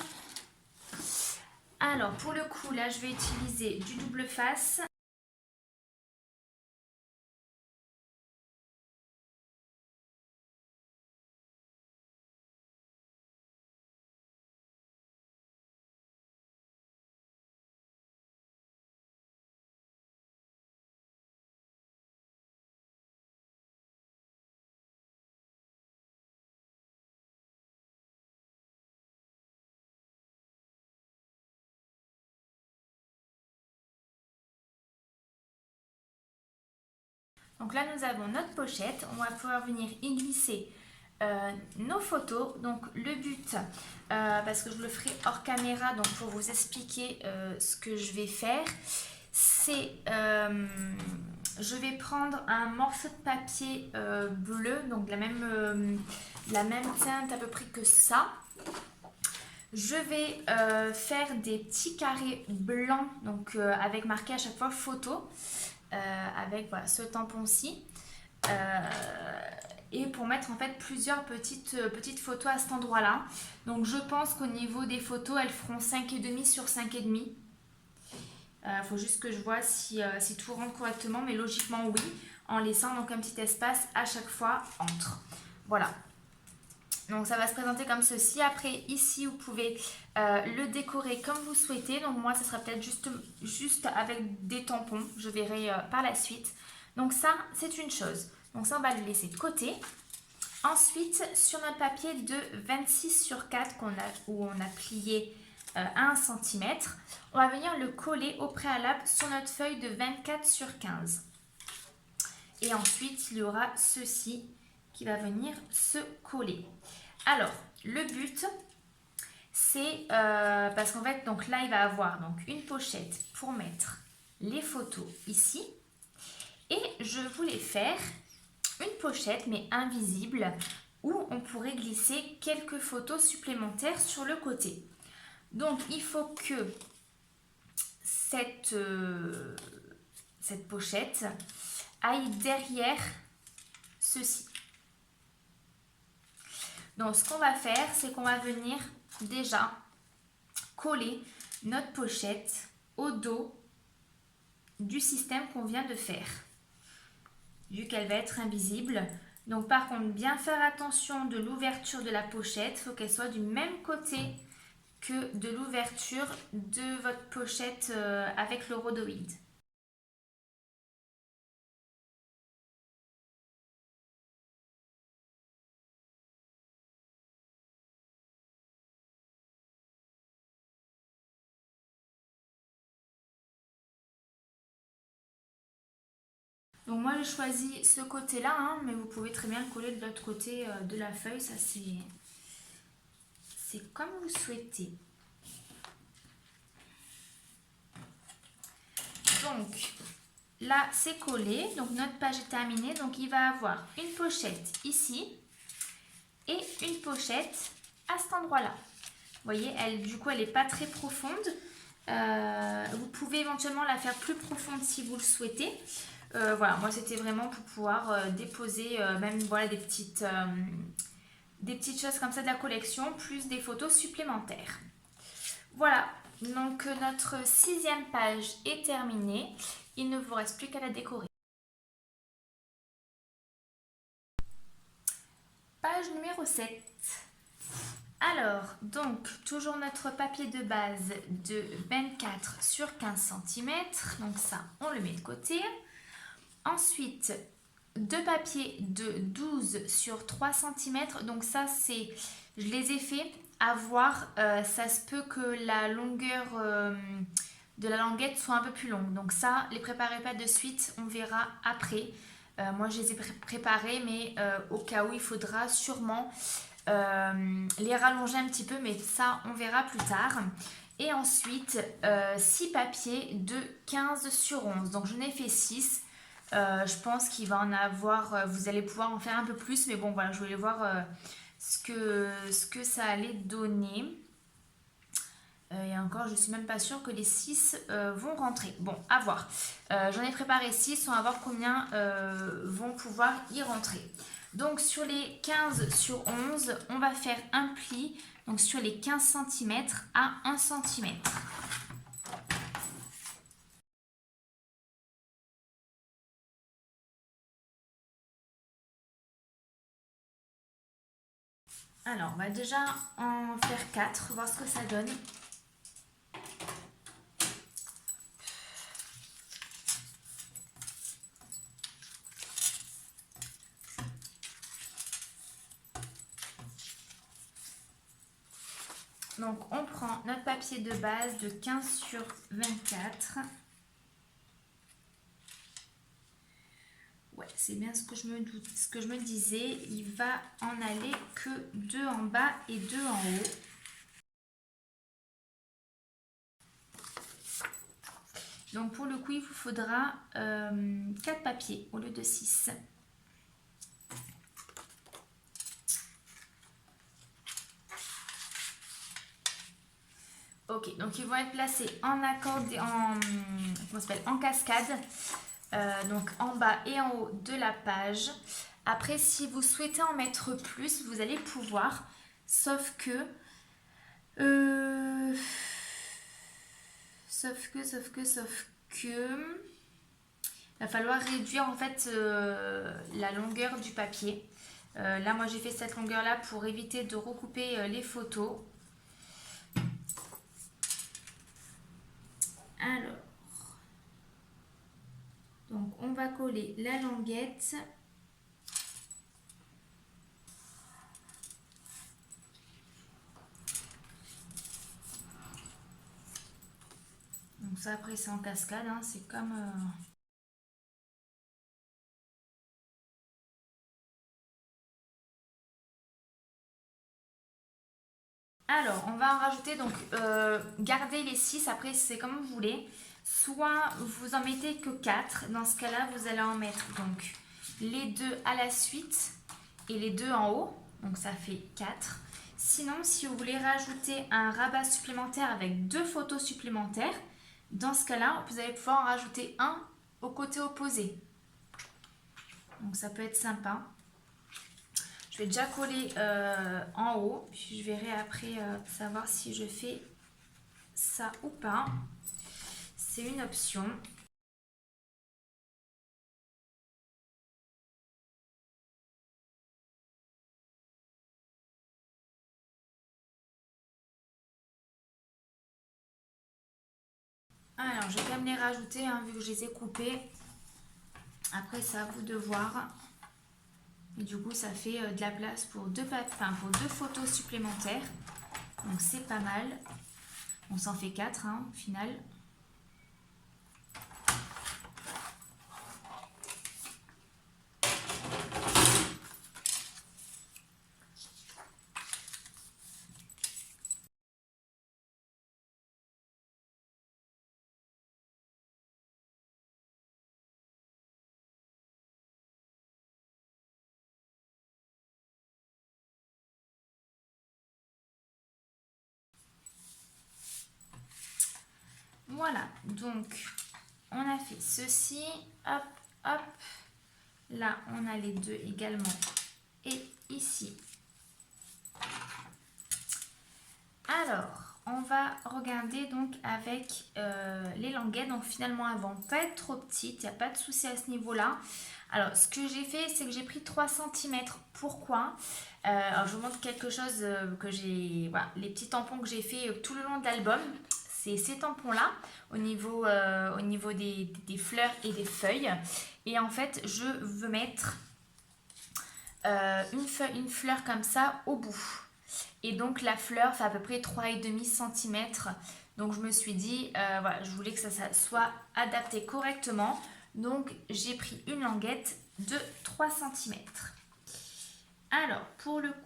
Alors pour le coup, là je vais utiliser du double face. Donc là, nous avons notre pochette. On va pouvoir venir y glisser nos photos. Donc le but, parce que je le ferai hors caméra, donc pour vous expliquer ce que je vais faire, c'est je vais prendre un morceau de papier bleu, donc la même teinte à peu près que ça. Je vais faire des petits carrés blancs, donc avec marqué à chaque fois photo, avec voilà, ce tampon-ci. Et pour mettre en fait plusieurs petites photos à cet endroit-là. Donc je pense qu'au niveau des photos, elles feront 5,5 sur 5,5. Faut juste que je vois si tout rentre correctement, mais logiquement oui, en laissant donc un petit espace à chaque fois entre. Voilà. Donc ça va se présenter comme ceci. Après ici vous pouvez le décorer comme vous souhaitez. Donc moi ça sera peut-être juste avec des tampons. Je verrai par la suite. Donc ça c'est une chose. Donc ça on va le laisser de côté. Ensuite sur notre papier de 26 sur 4 où on a plié à 1 cm, on va venir le coller au préalable sur notre feuille de 24 sur 15. Et ensuite il y aura ceci qui va venir se coller. Alors, le but, c'est parce qu'en fait, donc là, il va avoir donc une pochette pour mettre les photos ici. Et je voulais faire une pochette, mais invisible, où on pourrait glisser quelques photos supplémentaires sur le côté. Donc, il faut que cette pochette aille derrière ceci. Donc ce qu'on va faire, c'est qu'on va venir déjà coller notre pochette au dos du système qu'on vient de faire, vu qu'elle va être invisible. Donc par contre, bien faire attention de l'ouverture de la pochette, il faut qu'elle soit du même côté que de l'ouverture de votre pochette avec le rhodoïde. Donc moi j'ai choisi ce côté-là, hein, mais vous pouvez très bien le coller de l'autre côté de la feuille, ça c'est comme vous souhaitez. Donc là c'est collé, donc notre page est terminée, donc il va avoir une pochette ici et une pochette à cet endroit-là. Vous voyez, du coup elle n'est pas très profonde. Vous pouvez éventuellement la faire plus profonde si vous le souhaitez. Voilà, moi c'était vraiment pour pouvoir déposer même voilà, des petites choses comme ça de la collection, plus des photos supplémentaires. Voilà, donc notre 6e page est terminée. Il ne vous reste plus qu'à la décorer. Page numéro 7. Alors, donc, toujours notre papier de base de 24 sur 15 cm. Donc ça, on le met de côté. Ensuite, deux papiers de 12 sur 3 cm. Donc ça, je les ai fait à voir. Ça se peut que la longueur de la languette soit un peu plus longue. Donc ça, les préparez pas de suite. On verra après. Moi, je les ai préparés, mais au cas où, il faudra sûrement les rallonger un petit peu, mais ça on verra plus tard. Et ensuite 6 papiers de 15 sur 11, donc je n'ai fait 6. Je pense qu'il va en avoir, vous allez pouvoir en faire un peu plus, mais bon voilà, je voulais voir ce que ça allait donner. Et encore, je ne suis même pas sûre que les 6 vont rentrer. Bon, à voir. J'en ai préparé 6, on va voir combien vont pouvoir y rentrer. Donc sur les 15 sur 11, on va faire un pli, donc sur les 15 cm à 1 cm. Alors, on va déjà en faire 4, voir ce que ça donne. Donc on prend notre papier de base de 15 sur 24. Ouais, c'est bien ce que je me doute, ce que je me disais. Il va en aller que 2 en bas et 2 en haut. Donc pour le coup, il vous faudra 4 papiers au lieu de 6. Ok, donc ils vont être placés en en cascade, donc en bas et en haut de la page. Après, si vous souhaitez en mettre plus, vous allez pouvoir, sauf que, euh, sauf que, il va falloir réduire en fait la longueur du papier. Là, moi, j'ai fait cette longueur-là pour éviter de recouper les photos. Alors, donc on va coller la languette. Donc ça après c'est en cascade, hein, c'est comme... Alors, on va en rajouter, donc gardez les 6, après c'est comme vous voulez. Soit vous en mettez que 4, dans ce cas-là vous allez en mettre donc les 2 à la suite et les 2 en haut, donc ça fait 4. Sinon, si vous voulez rajouter un rabat supplémentaire avec 2 photos supplémentaires, dans ce cas-là, vous allez pouvoir en rajouter un au côté opposé. Donc ça peut être sympa. Je vais déjà coller en haut, puis je verrai après savoir si je fais ça ou pas. C'est une option. Alors, je vais quand même les rajouter, hein, vu que je les ai coupés. Après, c'est à vous de voir. Et du coup, ça fait de la place pour pour 2 photos supplémentaires. Donc, c'est pas mal. On s'en fait 4 hein, au final. Voilà, donc on a fait ceci. Hop, hop. Là, on a les 2 également. Et ici. Alors, on va regarder donc avec les languettes. Donc finalement, elles vont pas être trop petites, il n'y a pas de souci à ce niveau-là. Alors, ce que j'ai fait, c'est que j'ai pris 3 cm. Pourquoi alors, je vous montre quelque chose que j'ai... Voilà, les petits tampons que j'ai fait tout le long de l'album. C'est ces tampons-là, au niveau des fleurs et des feuilles. Et en fait, je veux mettre une fleur comme ça au bout. Et donc la fleur fait à peu près 3,5 cm. Donc je me suis dit, voilà, je voulais que ça soit adapté correctement. Donc j'ai pris une languette de 3 cm. Alors pour le coup,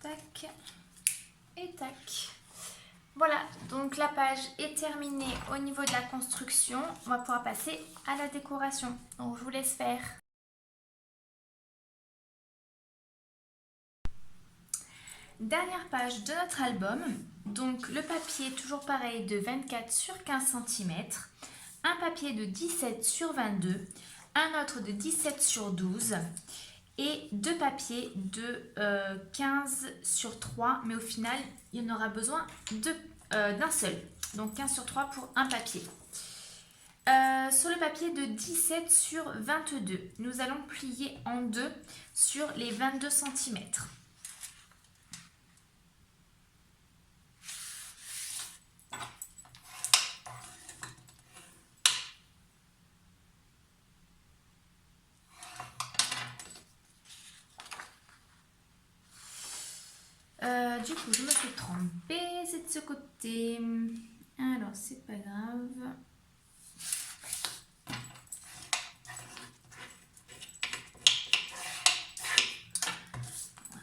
tac et tac. Voilà, donc la page est terminée au niveau de la construction. On va pouvoir passer à la décoration. Donc je vous laisse faire. Dernière page de notre album. Donc le papier, toujours pareil, de 24 sur 15 cm. Un papier de 17 sur 22. Un autre de 17 sur 12. Et deux papiers de 15 sur 3. Mais au final, il y en aura besoin d'un seul. Donc 15 sur 3 pour un papier. Sur le papier de 17 sur 22, nous allons plier en deux sur les 22 cm. Du coup, je me fais tremper, c'est de ce côté. Alors, c'est pas grave.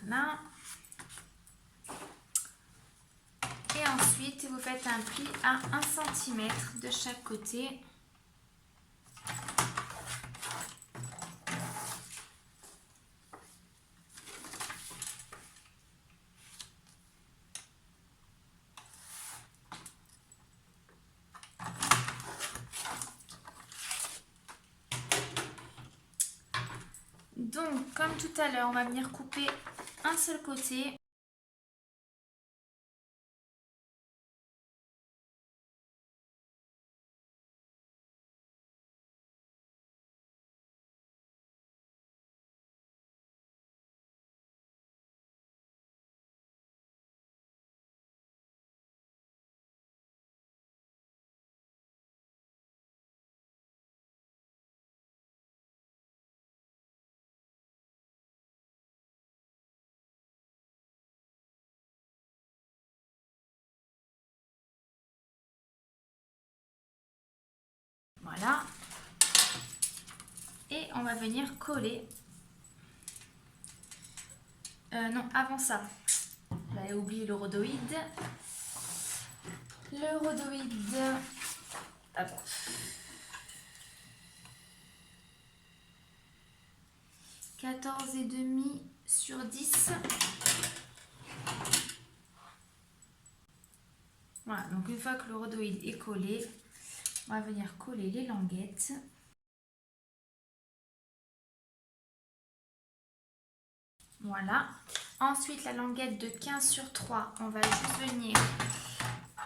Voilà. Et ensuite, vous faites un pli à 1 cm de chaque côté. Donc, comme tout à l'heure, on va venir couper un seul côté. Voilà. Et on va venir coller. Non, avant ça, j'avais oublié le rhodoïde. Le rhodoïde, hop. 14,5 sur 10. Voilà, donc une fois que le rhodoïde est collé, on va venir coller les languettes. Voilà. Ensuite, la languette de 15 sur 3, on va juste venir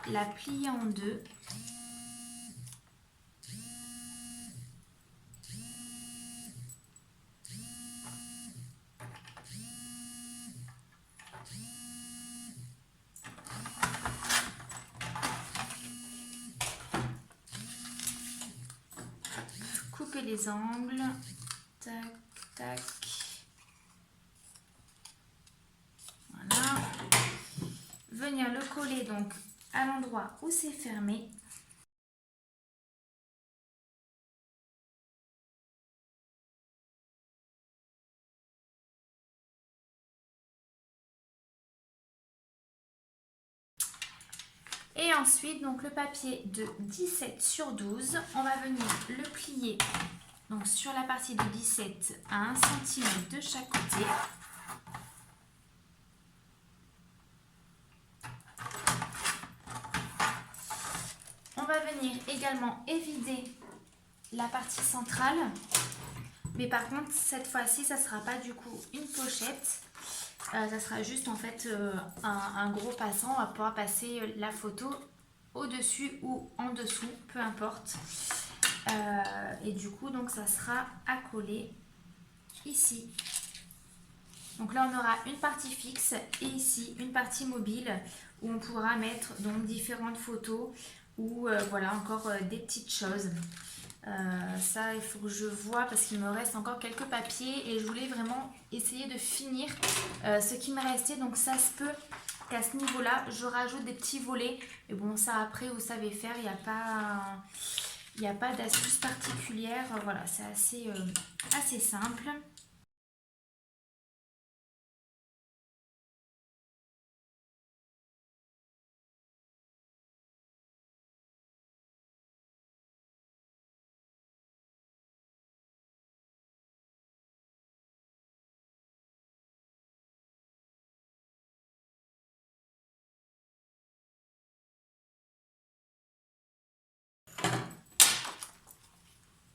la plier en deux. Couper les angles. Tac, tac. Voilà. Venir le coller donc à l'endroit où c'est fermé. Et ensuite, donc le papier de 17 sur 12, on va venir le plier donc sur la partie de 17 à 1 cm de chaque côté. On va venir également évider la partie centrale. Mais par contre, cette fois-ci, ça ne sera pas du coup une pochette. Ça sera juste en fait un gros passant. On va pouvoir passer la photo au-dessus ou en dessous, peu importe. Et du coup, donc ça sera à coller ici. Donc là, on aura une partie fixe et ici une partie mobile où on pourra mettre donc différentes photos ou voilà encore des petites choses. Ça, il faut que je vois parce qu'il me reste encore quelques papiers et je voulais vraiment essayer de finir ce qui me restait. Donc ça se peut qu'à ce niveau-là, je rajoute des petits volets. Mais bon, ça après, vous savez faire, il n'y a pas d'astuce particulière. Voilà, c'est assez simple.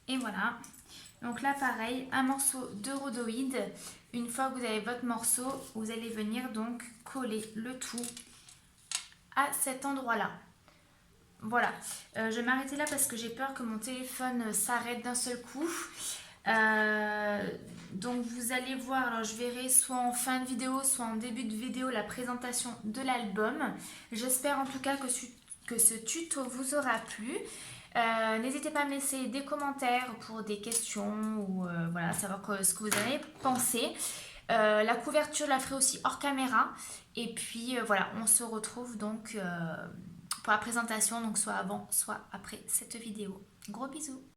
Et voilà. Donc là pareil, un morceau de rhodoïde. Une fois que vous avez votre morceau, vous allez venir donc coller le tout à cet endroit-là. Voilà, je vais m'arrêter là parce que j'ai peur que mon téléphone s'arrête d'un seul coup. Donc vous allez voir, alors je verrai soit en fin de vidéo, soit en début de vidéo la présentation de l'album. J'espère en tout cas que ce tuto vous aura plu. N'hésitez pas à me laisser des commentaires pour des questions ou voilà, savoir ce que vous avez pensé. La couverture, je la ferai aussi hors caméra. Et puis voilà, on se retrouve donc pour la présentation, donc soit avant, soit après cette vidéo. Gros bisous!